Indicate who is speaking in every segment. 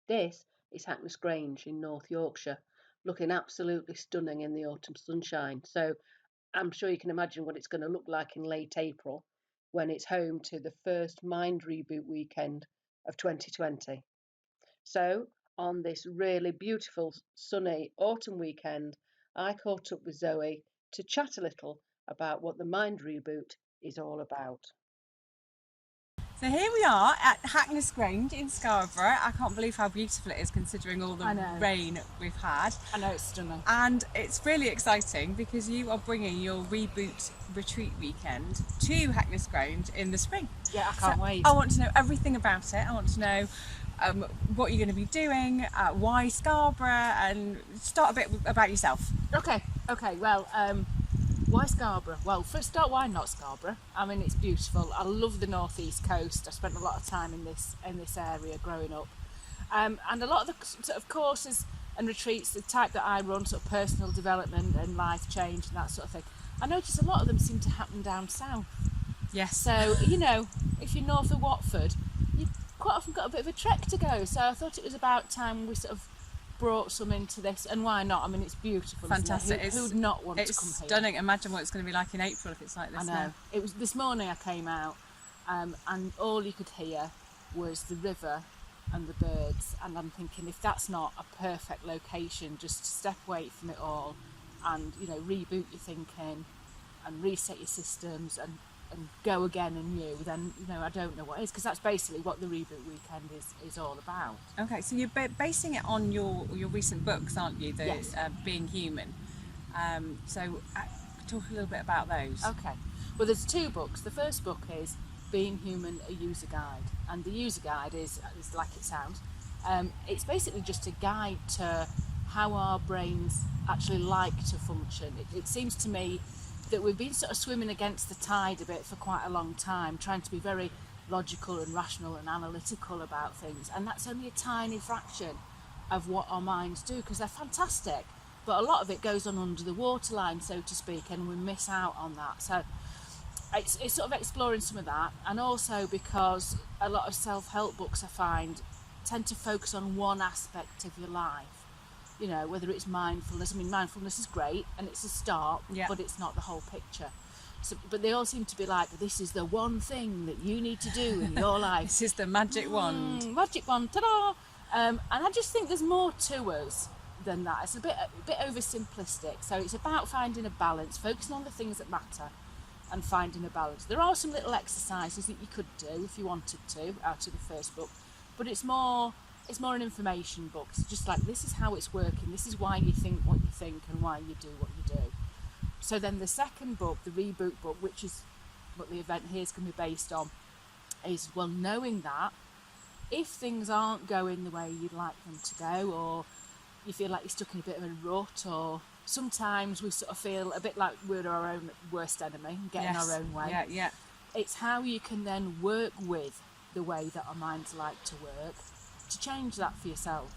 Speaker 1: This is Hackness Grange in North Yorkshire, looking absolutely stunning in the autumn sunshine. So I'm sure you can imagine what it's going to look like in late April when it's home to the first Mind Reboot weekend of 2020. So on this really beautiful sunny autumn weekend, I caught up with Zoe to chat a little about what the Mind Reboot is all about.
Speaker 2: So here we are at Hackness Grange in Scarborough. I can't believe how beautiful it is considering all the rain we've had.
Speaker 3: I know, it's stunning.
Speaker 2: And it's really exciting because you are bringing your Reboot retreat weekend to Hackness Grange in the spring.
Speaker 3: Yeah, I can't wait.
Speaker 2: I want to know everything about it. I want to know what you're going to be doing, why Scarborough, and start a bit about yourself.
Speaker 3: Okay, well, why Scarborough? Well, first start, why not Scarborough? I mean, it's beautiful. I love the northeast coast. I spent a lot of time in this area growing up, and a lot of the sort of courses and retreats, the type that I run, sort of personal development and life change and that sort of thing, I notice a lot of them seem to happen down south.
Speaker 2: Yes.
Speaker 3: So, you know, if you're north of Watford, you've quite often got a bit of a trek to go. So I thought it was about time we sort of brought some into this, and why not? I mean, it's beautiful.
Speaker 2: Fantastic.
Speaker 3: Who would not want to come here?
Speaker 2: It's stunning. Imagine what it's going to be like in April if it's like this.
Speaker 3: I know.
Speaker 2: Now.
Speaker 3: It was this morning I came out, and all you could hear was the river and the birds, and I'm thinking, if that's not a perfect location just to step away from it all and, you know, reboot your thinking and reset your systems and go again anew, then, you know, I don't know what is, because that's basically what the Reboot weekend is all about.
Speaker 2: Okay, so you're basing it on your recent books, aren't you?
Speaker 3: Yes.
Speaker 2: Being Human. So talk a little bit about those.
Speaker 3: Okay, well, there's two books. The first book is Being Human, a user guide, and the user guide is like it sounds. It's basically just a guide to how our brains actually like to function. It seems to me that we've been sort of swimming against the tide a bit for quite a long time, trying to be very logical and rational and analytical about things, and that's only a tiny fraction of what our minds do, because they're fantastic, but a lot of it goes on under the waterline, so to speak, and we miss out on that. So it's sort of exploring some of that, and also because a lot of self-help books, I find, tend to focus on one aspect of your life. You know, whether it's mindfulness. I mean, mindfulness is great and it's a start, but it's not the whole picture. So, but they all seem to be like, this is the one thing that you need to do in your life.
Speaker 2: This is the magic wand.
Speaker 3: Magic wand, ta-da! And I just think there's more to us than that. It's a bit oversimplistic. So it's about finding a balance, focusing on the things that matter and finding a balance. There are some little exercises that you could do if you wanted to out of the first book, but it's more an information book. It's just like, this is how it's working, this is why you think what you think and why you do what you do. So then the second book, the Reboot book, which is what the event here is going to be based on, is, well, knowing that if things aren't going the way you'd like them to go, or you feel like you're stuck in a bit of a rut, or sometimes we sort of feel a bit like we're our own worst enemy and getting our own way.
Speaker 2: Yeah.
Speaker 3: It's how you can then work with the way that our minds like to work to change that for yourself.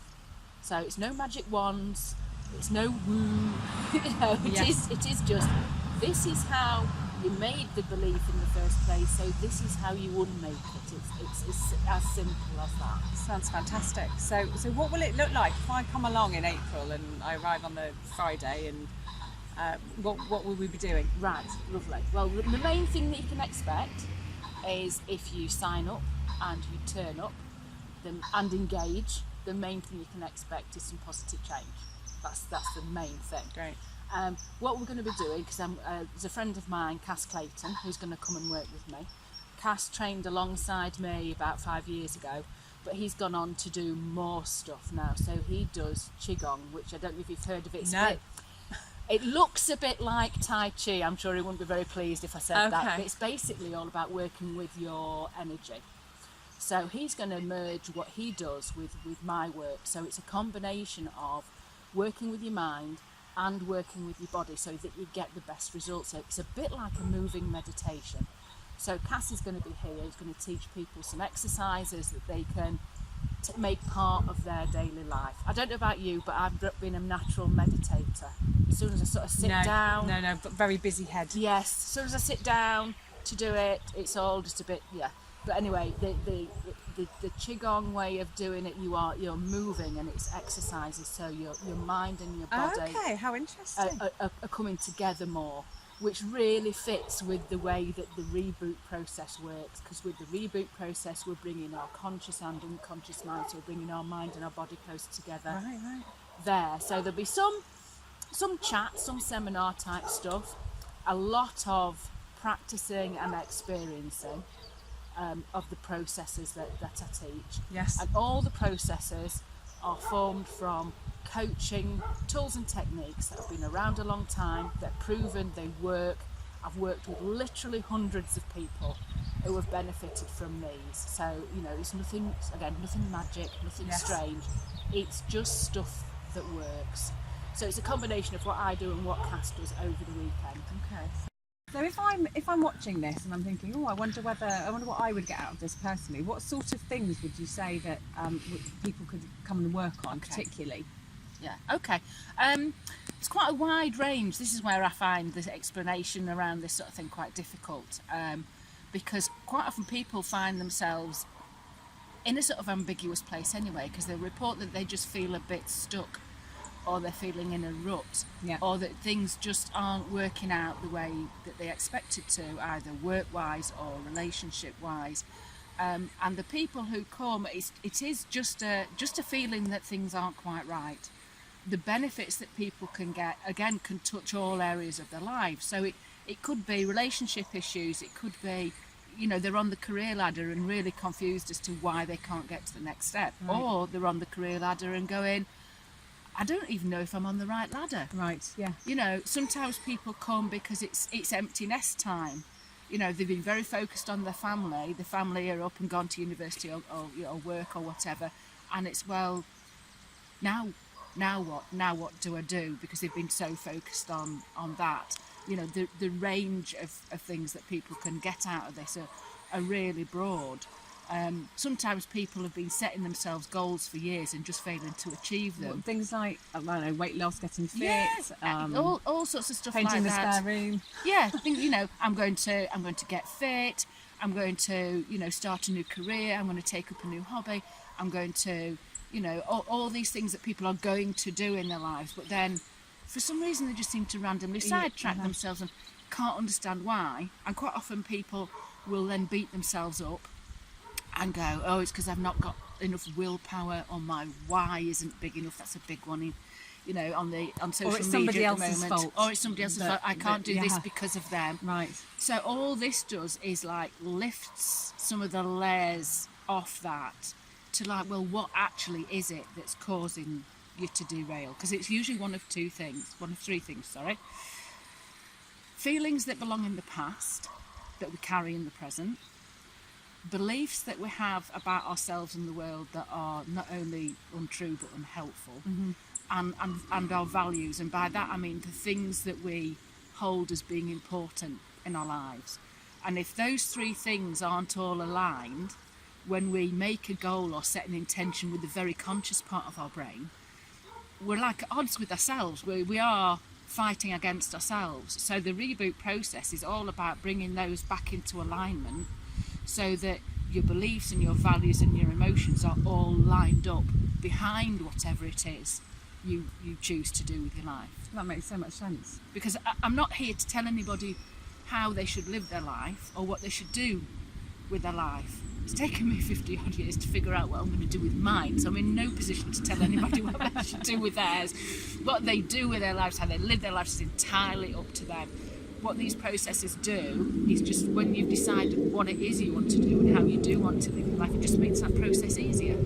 Speaker 3: So it's no magic wands, it's no woo, you know, it is just, this is how you made the belief in the first place, so this is how you unmake it. It's as simple as that.
Speaker 2: Sounds fantastic. So what will it look like if I come along in April and I arrive on the Friday, and what will we be doing?
Speaker 3: Right, lovely. Well, the main thing that you can expect is, if you sign up and you turn up and engage, the main thing you can expect is some positive change. That's the main thing.
Speaker 2: Great.
Speaker 3: What we're going to be doing, because there's a friend of mine, Cass Clayton, who's going to come and work with me. Cass trained alongside me about 5 years ago, but he's gone on to do more stuff now. So he does Qigong, which I don't know if you've heard of it.
Speaker 2: No.
Speaker 3: It looks a bit like Tai Chi. I'm sure he wouldn't be very pleased if I said that. But it's basically all about working with your energy. So he's going to merge what he does with my work. So it's a combination of working with your mind and working with your body so that you get the best results. So it's a bit like a moving meditation. So Cass is going to be here. He's going to teach people some exercises that they can make part of their daily life. I don't know about you, but I've been a natural meditator. As soon as I sort of sit down...
Speaker 2: No, but very busy head.
Speaker 3: Yes, as soon as I sit down to do it, it's all just a bit, But anyway, the the qigong way of doing it, you're moving and it's exercises, so your mind and your body
Speaker 2: Okay, how interesting.
Speaker 3: are coming together more, which really fits with the way that the reboot process works, because with the reboot process we're bringing our conscious and unconscious mind, so we're bringing our mind and our body close together.
Speaker 2: Right.
Speaker 3: There, so there'll be some chat, some seminar type stuff, a lot of practicing and experiencing of the processes that I teach.
Speaker 2: Yes.
Speaker 3: And all the processes are formed from coaching tools and techniques that have been around a long time, they're proven, they work. I've worked with literally hundreds of people who have benefited from these. So, you know, it's nothing magic, nothing strange. It's just stuff that works. So it's a combination of what I do and what Cass does over the weekend.
Speaker 2: Okay. So if I'm watching this and I'm thinking, oh, I wonder what I would get out of this personally, what sort of things would you say that people could come and work on, particularly?
Speaker 3: Yeah, okay. It's quite a wide range. This is where I find the explanation around this sort of thing quite difficult, because quite often people find themselves in a sort of ambiguous place anyway, because they report that they just feel a bit stuck, or they're feeling in a rut, or that things just aren't working out the way that they expected to, either work-wise or relationship-wise. And the people who come, it is just a feeling that things aren't quite right. The benefits that people can get, again, can touch all areas of their lives. So it could be relationship issues, it could be, you know, they're on the career ladder and really confused as to why they can't get to the next step. Right. Or they're on the career ladder and going, I don't even know if I'm on the right ladder.
Speaker 2: Right, yeah.
Speaker 3: You know, sometimes people come because it's empty nest time. You know, they've been very focused on their family. The family are up and gone to university or you know, work or whatever. And it's, well, now what? Now what do I do? Because they've been so focused on that. You know, the range of things that people can get out of this are really broad. Sometimes people have been setting themselves goals for years and just failing to achieve them.
Speaker 2: What, things like, I don't know, weight loss, getting fit,
Speaker 3: all sorts of stuff like that.
Speaker 2: Painting the spare room.
Speaker 3: Yeah, you know, I'm going to get fit. I'm going to, you know, start a new career. I'm going to take up a new hobby. I'm going to, you know, all these things that people are going to do in their lives, but then for some reason they just seem to randomly sidetrack themselves and can't understand why. And quite often people will then beat themselves up and go, oh, it's because I've not got enough willpower, or my why isn't big enough. That's a big one, you know, on social media at the moment.
Speaker 2: Fault.
Speaker 3: Or it's somebody else's fault. I can't do this because of them.
Speaker 2: Right.
Speaker 3: So all this does is like lifts some of the layers off that to like, well, what actually is it that's causing you to derail? Because it's usually one of three things. Feelings that belong in the past that we carry in the present. Beliefs that we have about ourselves and the world that are not only untrue but unhelpful, and our values, and by that I mean the things that we hold as being important in our lives. And if those three things aren't all aligned, when we make a goal or set an intention with the very conscious part of our brain, we're like at odds with ourselves. We are fighting against ourselves. So the reboot process is all about bringing those back into alignment, so that your beliefs and your values and your emotions are all lined up behind whatever it is you choose to do with your life.
Speaker 2: That makes so much sense.
Speaker 3: Because I'm not here to tell anybody how they should live their life or what they should do with their life. It's taken me 50 odd years to figure out what I'm going to do with mine, so I'm in no position to tell anybody what they should do with theirs. What they do with their lives, how they live their lives, is entirely up to them. What these processes do is just, when you've decided what it is you want to do and how you do want to live your life, it just makes that process easier.